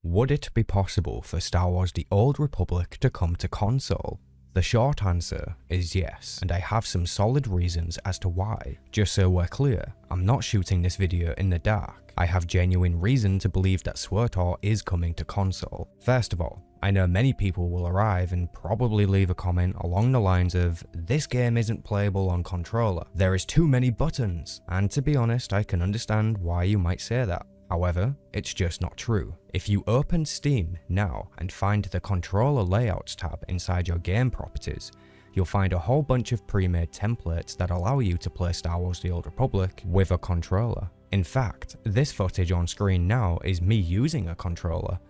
Would it be possible for Star Wars: The Old Republic to come to console? The short answer is yes, and I have some solid reasons as to why. Just so we're clear, I'm not shooting this video in the dark. I have genuine reason to believe that SWTOR is coming to console. First of all, I know many people will arrive and probably leave a comment along the lines of, "This game isn't playable on controller, there is too many buttons," and to be honest, I can understand why you might say that. However, it's just not true. If you open Steam now and find the controller layouts tab inside your game properties, you'll find a whole bunch of pre-made templates that allow you to play Star Wars: The Old Republic with a controller. In fact, this footage on screen now is me using a controller,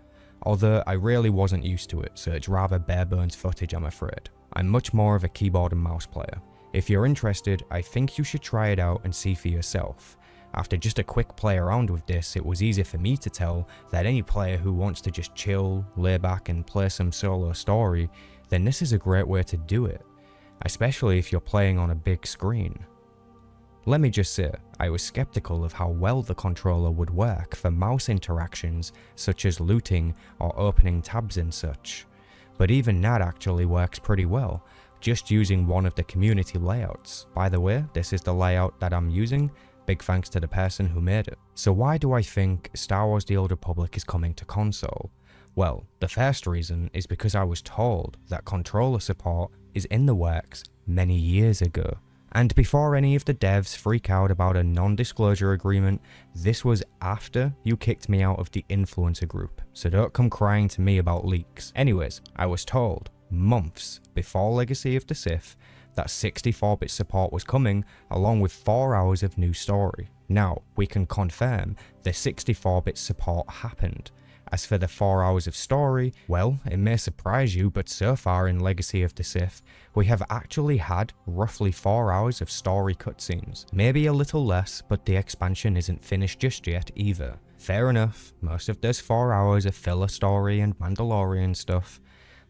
although I really wasn't used to it, so it's rather bare bones footage, I'm afraid. I'm much more of a keyboard and mouse player. If you're interested, I think you should try it out and see for yourself. After just a quick play around with this, it was easy for me to tell that any player who wants to just chill, lay back and play some solo story, then this is a great way to do it, especially if you're playing on a big screen. Let me just say, I was skeptical of how well the controller would work for mouse interactions such as looting or opening tabs and such, but even that actually works pretty well, just using one of the community layouts. By the way, this is the layout that I'm using. Big thanks to the person who made it. So why do I think Star Wars: The Old Republic is coming to console? Well, the first reason is because I was told that controller support is in the works many years ago. And before any of the devs freak out about a non-disclosure agreement, this was after you kicked me out of the influencer group, so don't come crying to me about leaks. Anyways, I was told months before Legacy of the Sith that 64-bit support was coming, along with 4 hours of new story. Now, we can confirm the 64-bit support happened. As for the 4 hours of story, well, it may surprise you, but so far in Legacy of the Sith, we have actually had roughly 4 hours of story cutscenes. Maybe a little less, but the expansion isn't finished just yet either. Fair enough, most of those 4 hours are filler story and Mandalorian stuff,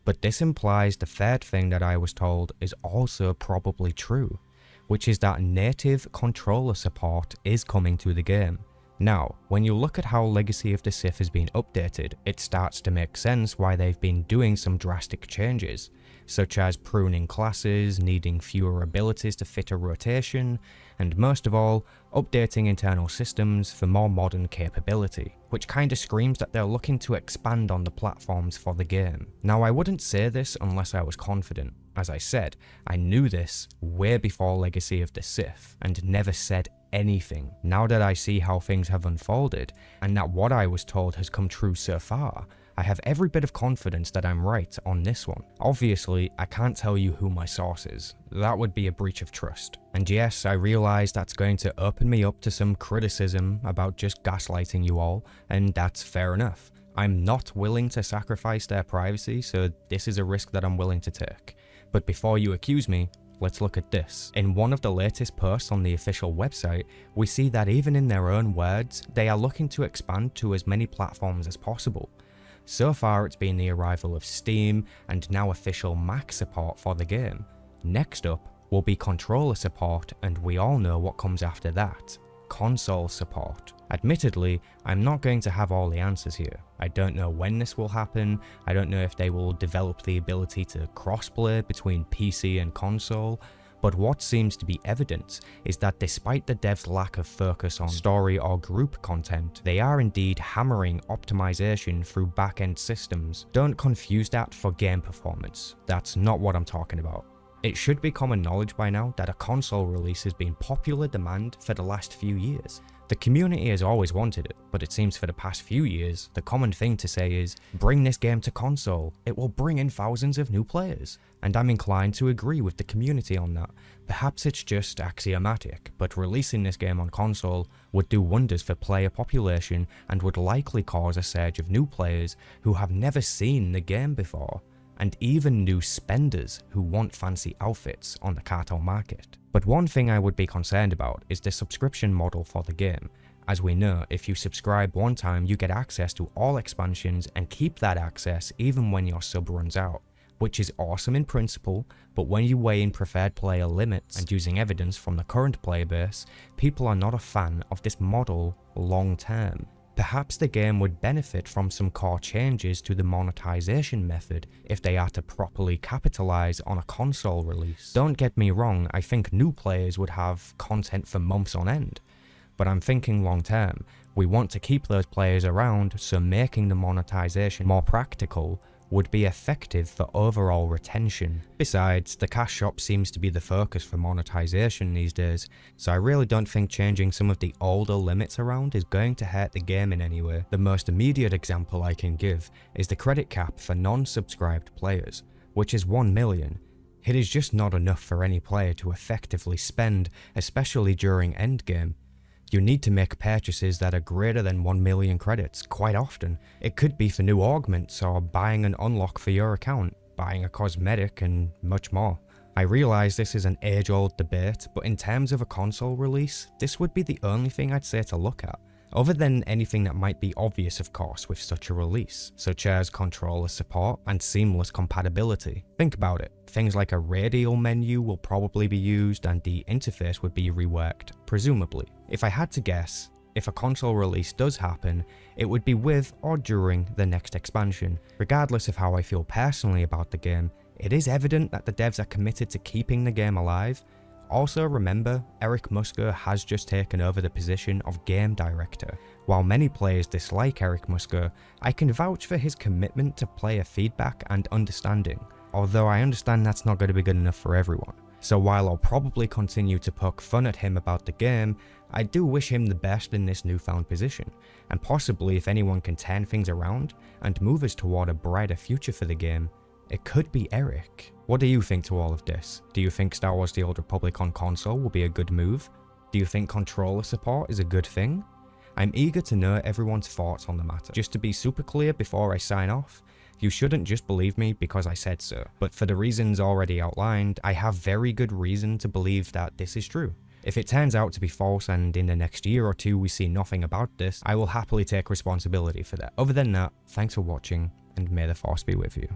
but this implies the third thing that I was told is also probably true, which is that native controller support is coming to the game. Now, when you look at how Legacy of the Sith has been updated, it starts to make sense why they've been doing some drastic changes, such as pruning classes, needing fewer abilities to fit a rotation, and most of all, updating internal systems for more modern capability, which kinda screams that they're looking to expand on the platforms for the game. Now, I wouldn't say this unless I was confident. As I said, I knew this way before Legacy of the Sith, and never said anything. Now that I see how things have unfolded, and that what I was told has come true so far, I have every bit of confidence that I'm right on this one. Obviously, I can't tell you who my source is. That would be a breach of trust. And yes, I realise that's going to open me up to some criticism about just gaslighting you all, and that's fair enough. I'm not willing to sacrifice their privacy, so this is a risk that I'm willing to take. But before you accuse me, let's look at this. In one of the latest posts on the official website, we see that even in their own words, they are looking to expand to as many platforms as possible. So far, it's been the arrival of Steam and now official Mac support for the game. Next up will be controller support, and we all know what comes after that: console support. Admittedly, I'm not going to have all the answers here. I don't know when this will happen, I don't know if they will develop the ability to crossplay between PC and console, but what seems to be evident is that despite the devs' lack of focus on story or group content, they are indeed hammering optimization through back-end systems. Don't confuse that for game performance, that's not what I'm talking about. It should be common knowledge by now that a console release has been popular demand for the last few years. The community has always wanted it, but it seems for the past few years, the common thing to say is, bring this game to console, it will bring in thousands of new players. And I'm inclined to agree with the community on that. Perhaps it's just axiomatic, but releasing this game on console would do wonders for player population and would likely cause a surge of new players who have never seen the game before, and even new spenders who want fancy outfits on the cartel market. But one thing I would be concerned about is the subscription model for the game. As we know, if you subscribe one time, you get access to all expansions and keep that access even when your sub runs out, which is awesome in principle, but when you weigh in preferred player limits and using evidence from the current player base, people are not a fan of this model long term. Perhaps the game would benefit from some core changes to the monetization method if they are to properly capitalize on a console release. Don't get me wrong, I think new players would have content for months on end, but I'm thinking long term. We want to keep those players around, so making the monetization more practical would be effective for overall retention. Besides, the cash shop seems to be the focus for monetization these days, so I really don't think changing some of the older limits around is going to hurt the game in any way. The most immediate example I can give is the credit cap for non-subscribed players, which is 1 million. It is just not enough for any player to effectively spend, especially during endgame. You need to make purchases that are greater than 1 million credits quite often. It could be for new augments or buying an unlock for your account, buying a cosmetic and much more. I realize this is an age-old debate, but in terms of a console release, this would be the only thing I'd say to look at. Other than anything that might be obvious of course with such a release, such as controller support and seamless compatibility. Think about it, things like a radial menu will probably be used and the interface would be reworked, presumably. If I had to guess, if a console release does happen, it would be with or during the next expansion. Regardless of how I feel personally about the game, it is evident that the devs are committed to keeping the game alive. Also remember, Eric Musker has just taken over the position of game director. While many players dislike Eric Musker, I can vouch for his commitment to player feedback and understanding, although I understand that's not going to be good enough for everyone. So while I'll probably continue to poke fun at him about the game, I do wish him the best in this newfound position, and possibly if anyone can turn things around and move us toward a brighter future for the game, it could be Eric. What do you think to all of this? Do you think Star Wars The Old Republic on console will be a good move? Do you think controller support is a good thing? I'm eager to know everyone's thoughts on the matter. Just to be super clear before I sign off, you shouldn't just believe me because I said so, but for the reasons already outlined, I have very good reason to believe that this is true. If it turns out to be false and in the next year or two we see nothing about this, I will happily take responsibility for that. Other than that, thanks for watching and may the Force be with you.